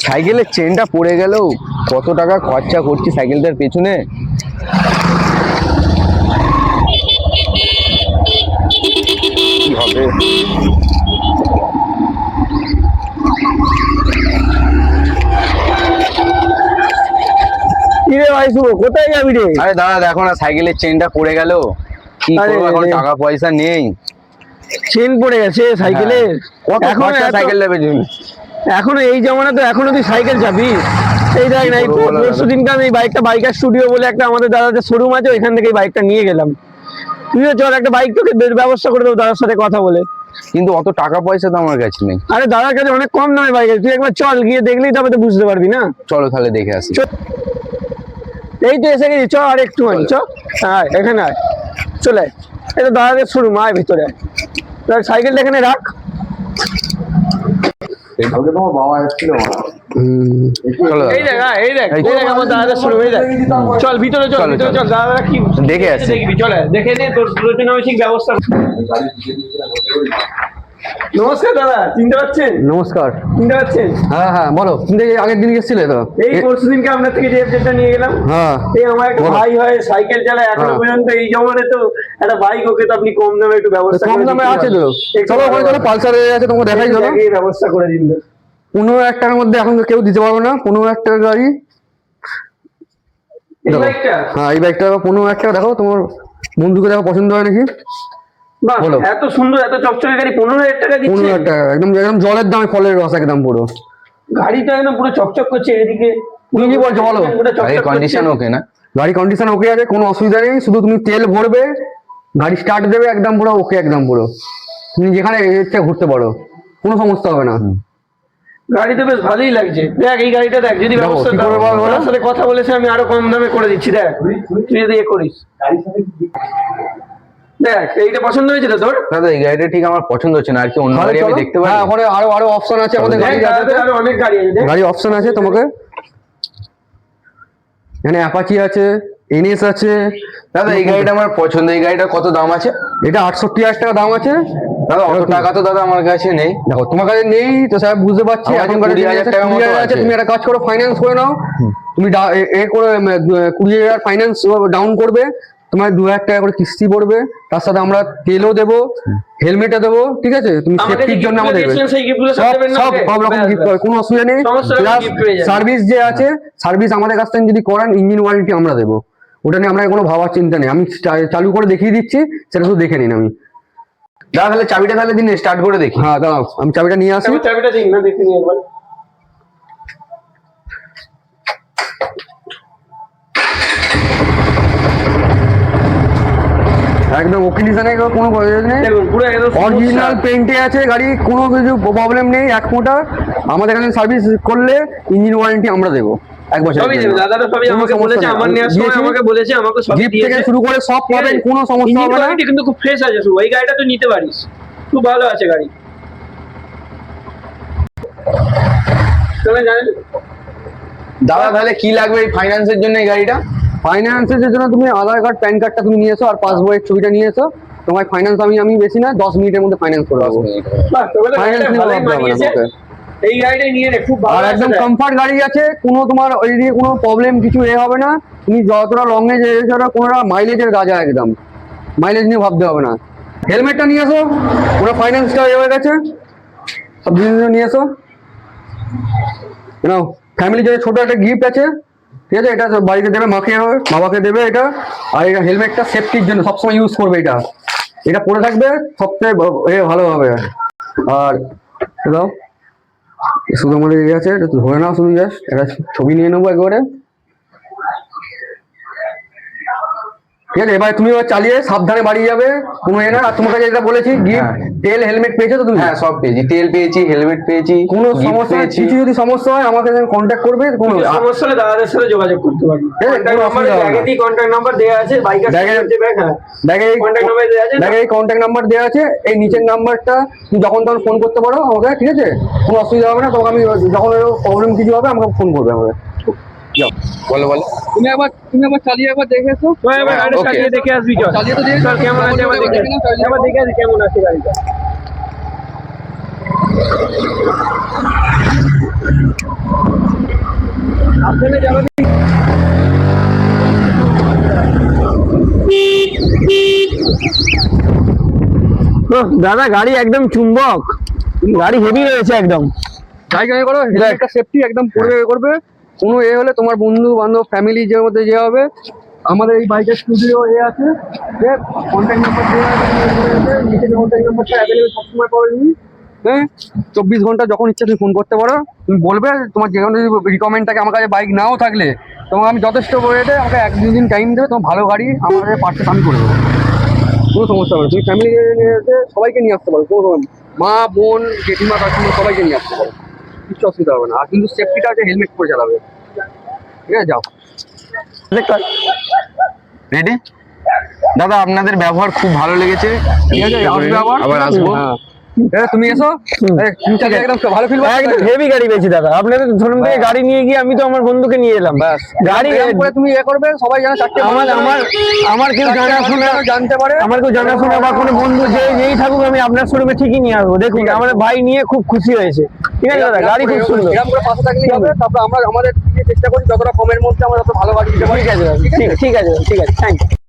সাইকেলের চেনটা পড়ে গেল, কত টাকা খরচা করছি সাইকেলটার পেছনে। কি হবে? কি রে ভাই শুভ, কোথায় যাবি রে? আরে দাদা দেখো না, সাইকেলের চেনটা পড়ে গেল, কি করবো এখন, টাকা পয়সা নেই। চেন পড়ে গেছে সাইকেলের? কত খরচা সাইকেলটা পেছনে। এখনো এই জমানা তো এখনো তুই সাইকেল চাবি? এই দেখ না, পরশু দিনকে আমি এই বাইকটা বাইকার স্টুডিও বলে একটা আমাদের দাদাদের শোরুম আছে, ওইখান থেকে এই বাইকটা নিয়ে গেলাম। তুইও চল, একটা বাইক তোকে ব্যবস্থা করে দেবো দাদার সাথে কথা বলে। কিন্তু অত টাকা পয়সা তো আমার কাছে নেই। আরে দাদার কাছে অনেক কম দামে বাইক আছে, তুই একবার চল, গিয়ে দেখলেই তবে তো বুঝতে পারবি না। চলো তাহলে দেখে আসি। এই তো এসে গেছি, চ আর একটুখানি চ। হ্যাঁ এখানে আয়, চলে আয়, এটা দাদাদের শোরুম, আয় ভিতরে আয়। সাইকেলটা এখানে রাখ। তোমার বাবা এসেছিল। এই দেখ এই দেখ এই দেখ আমার দাদাদের শোরুম, এই দেখ। চল ভিতরে চল, ভিতরে চল, দাদারা কি দেখে আসি। দেখবি, চলে দেখে নে, তোর জন্য আমি ঠিক ব্যবস্থা। নমস্কার দাদা, চিনতে পারছেন? নমস্কার। চিনতে পারছেন? হ্যাঁ হ্যাঁ বলো, তুমি আগের দিন এসেছিলে তো? এই পরশু দিনকে আপনার থেকে যে এফজেডটা নিয়ে গেলাম। হ্যাঁ, এই আমার একটা ভাই হয় সাইকেল চালায় এখনো পর্যন্ত, এই জমানে তো একটা বাইক ওকে তো আপনি কম দামে একটু ব্যবস্থা কম দামে আছে তো? চলো ওখানে চলো, পালসার আছে, তোমাকে দেখাই চলো। ব্যবস্থা করে দিন। 15,000 টাকার মধ্যে এখন কেউ দিতে পারবে না। 15,000 টাকার গাড়ি। এই বাইকটা? হ্যাঁ এই বাইকটা 15,000 টাকা। দেখো তোমার বন্ধুকে দেখো পছন্দ হয় নাকি। বলো, এত সুন্দর এত চকচকে গাড়ি 15,000 টাকা দিচ্ছে? 15,000 টাকা, একদম একদম জলের দামে ফলের রস একদম পুরো। গাড়িটা একদম পুরো চকচক করছে এদিকে। তুমি কি বলছো বলো? গাড়ির কন্ডিশন ওকে না? গাড়ি কন্ডিশন ওকে আছে, কোনো অসুবিধা নেই। শুধু তুমি তেল ভরবে, গাড়ি স্টার্ট দেবে, একদম পুরো ওকে, একদম পুরো তুমি যেখানে ইচ্ছা ঘুরতে পারো, কোনো সমস্যা হবে না। গাড়ি তো বেশ ভালোই লাগছে। দেখ এই গাড়িটা দেখ, যদি ব্যবস্থা ওনার সাথে কথা বলেছে আমি আরো কম দামে করে দিচ্ছি। দেখ তুই যদি এ করিস, দেখ এইটা পছন্দ হয়েছে তো তোর? দাদা এই গাড়িটা ঠিক আমার পছন্দ হচ্ছে না, আর কি অন্য গাড়ি আমি দেখতে পারি? হ্যাঁ ওখানে আরো আরো অপশন আছে আমাদের গাড়ি, আরো অনেক গাড়ি আছে, গাড়ি অপশন আছে তোমাকে। এখানে অ্যাপাচি আছে, এনএস আছে। দাদা এই গাড়িটা আমার পছন্দ। এই গাড়িটা কত দাম আছে? এটা 68,000 টাকা দাম আছে। দাদা অত টাকা তো দাদা আমার কাছে নেই। দেখো তোমার কাছে নেই তো স্যার, বুঝতে পারছি। এখন 20,000 টাকা মতো আছে। তুমি একটা কাজ করো, ফাইন্যান্স করে নাও। তুমি এ করে 20,000 ফাইন্যান্স ডাউন করবে, তোমার 2,000 টাকা করে কিস্তি পড়বে। তার সাথে আমরা তেলও দেবো, হেলমেটও দেবো, ঠিক আছে? তুমি সেফটির জন্য আমাদের সব রকম গিফট পাবে, কোনো অসুবিধা নেই। সার্ভিস যে আছে, সার্ভিস আমাদের কাছ থেকে যদি করান, ইঞ্জিন ওয়ারেন্টি আমরা দেবো। ওটা নিয়ে আপনাকে কোনো ভাবার চিন্তা নেই। আমি চালু করে দেখিয়ে দিচ্ছি, সেটা শুধু দেখে নিন। আমি দাদা তাহলে চাবিটা তাহলে দিন, স্টার্ট করে দেখি। হ্যাঁ দাঁড়াও, আমি চাবিটা নিয়ে আসি। চাবিটা দিন না, দেখে নিই একবার। একদম ওকে ডিজাইনে কোনো প্রয়োজন নেই, অরিজিনাল পেন্টে আছে গাড়ি, কোনো কিছু প্রবলেম নেই। এক ফোঁটা আমাদের এখানে সার্ভিস করলে ইঞ্জিন ওয়ারেন্টি আমরা দেবো 1 বছর। গিফট থেকে শুরু করে সব পাবেন, কোনো সমস্যা হবে না। কিন্তু খুব ফ্রেশ আছে, এই গাড়িটা তুই নিতে পারিস, খুব ভালো আছে গাড়ি। দাদা তাহলে কি লাগবে এই ফাইন্যান্সের জন্য এই গাড়িটা? ফাইন্যান্সের জন্য তুমি আধার কার্ড, প্যান কার্ডটা তুমি নিয়ে এসো, আর পাসবইয়ের ছবিটা নিয়ে এসো। তোমার ফাইন্যান্স আমি বেশি না, 10 মিনিটের মধ্যে ফাইন্যান্স করে দেবো। ফাইন্যান্স নিয়ে ভাবতে হবে না তোকে। এই গাড়িটা নিয়ে নে, খুব ভালো, আর একদম কমফর্ট গাড়ি আছে, কোনো তোমার ওই দিকে কোনো প্রবলেম কিছু হবে না। তুমি যতটা লং এ যেছো, কোনো মাইলেজের গাজা, একদম মাইলেজ নিয়ে ভাবতে হবে না। হেলমেটটা নিয়ে এসো, পুরো ফাইন্যান্সটা হয়ে গেছে, সব জিনিস নিয়ে এসো। নাও, ফ্যামিলির জন্য ছোট একটা গিফট আছে, ঠিক আছে? এটা বাড়িতে দেবে, মাকে বাবাকে দেবে এটা। আর এটা হেলমেটটা সেফটির জন্য সবসময় ইউজ করবে, এটা পরে থাকবে সবচেয়ে ভালো হবে। আর দাও, শুধু আমাদের আছে, এটা ধরে নাও, শুধু জাস্ট একটা ছবি নিয়ে নেবো একবারে, ঠিক আছে? এবার তুমি চালিয়ে সাবধানে বাড়ি যাবে, কোনো না। আর তোমার কাছে যেটা বলেছি গিফট, তেল হেলমেট পেয়েছো তো তুমি? হ্যাঁ সব পেয়েছি, তেল পেয়েছি, হেলমেট পেয়েছি। কোনো সমস্যা, কিছু যদি সমস্যা হয় আমাকে কন্ট্যাক্ট করবে। কোনো সমস্যা হলে দাদাদের সাথে যোগাযোগ করতে পারবে। কন্ট্যাক্ট নাম্বার দেওয়া আছে, এই কন্ট্যাক্ট নাম্বার দেওয়া আছে, এই নিচের নাম্বারটা তুমি যখন তখন ফোন করতে পারো আমাকে, ঠিক আছে? কোনো অসুবিধা হবে না। তখন আমি যখন প্রবলেম কিছু হবে আমাকে ফোন করবে আমাকে। বলো বলো, তুমি একবার চালিয়ে একবার দেখে এসো। চালিয়ে দেখে আসবি, চালিয়ে তো দেখে কেমন আছে, একবার দেখে আসি কেমন আছে গাড়িটা। ওহ, দাদা গাড়ি একদম চুম্বক, গাড়ি হেভি রয়েছে একদম। যাই গাড়ি করো, হেলমেটটা সেফটি একদম করবে। কোনো হলে তোমার বন্ধু বান্ধব ফ্যামিলি যে মধ্যে যে হবে, আমাদের এই বাইকের স্টুডিও আছে, কন্ট্যাক্ট নাম্বার দেওয়া আছে, নিচে কন্ট্যাক্ট নাম্বারটা অ্যাভেলেবল সবসময় পাবে তুমি। হ্যাঁ, 24 ঘন্টা যখন ইচ্ছা তুমি ফোন করতে পারো। তুমি বলবে তোমার যে কোনো রিকমেন্ড থাকে, আমার কাছে বাইক নাও থাকলে তোমাকে আমি যথেষ্ট রেটে আমাকে 1-2 দিন টাইম দেবে, তোমার ভালো গাড়ি আমাদের পার্সেস আমি করে দেবো, কোনো সমস্যা হবে না। তুমি ফ্যামিলি সবাইকে নিয়ে আসতে পারো, কোনো মা বোন জেঠিমা কাকিমা সবাইকে নিয়ে আসতে পারো, কিচ্ছু অসুবিধা হবে না। আর কিন্তু সেফটিটা আছে, হেলমেট পরে চালাবে, ঠিক আছে? যাও, রেডি দাদা, আপনাদের ব্যবহার খুব ভালো লেগেছে। ঠিক আছে? আসবে আবার আসবো। হ্যাঁ, তুমি এসো, ফিউচারে একদম ভালো ফিল একদম হেভি গাড়ি পেয়েছি দাদা, আপনাদের শোরুম থেকে গাড়ি নিয়ে গিয়ে আমি তো আমার বন্ধুকে নিয়ে এলাম। ব্যাস, গাড়ি করে তুমি করবে, সবাই যেন চারটে আমার কেউ জানাশোনা জানতে পারে, আমার কেউ জানাশোনা বা কোনো বন্ধু যেই থাকুক, আমি আপনার শোরুমে ঠিকই নিয়ে আসবো। দেখুন আমার ভাই নিয়ে খুব খুশি হয়েছে। ঠিক আছে দাদা, গাড়ি খুব সুন্দর। এরকম করে পাশে থাকলেই হবে। তারপর আমরা আমাদের চেষ্টা করি যতটা কমের মধ্যে আমরা যত ভালো গাড়ি দিতে পারি। ঠিক আছে দাদা, ঠিক আছে, ঠিক আছে, থ্যাংক ইউ।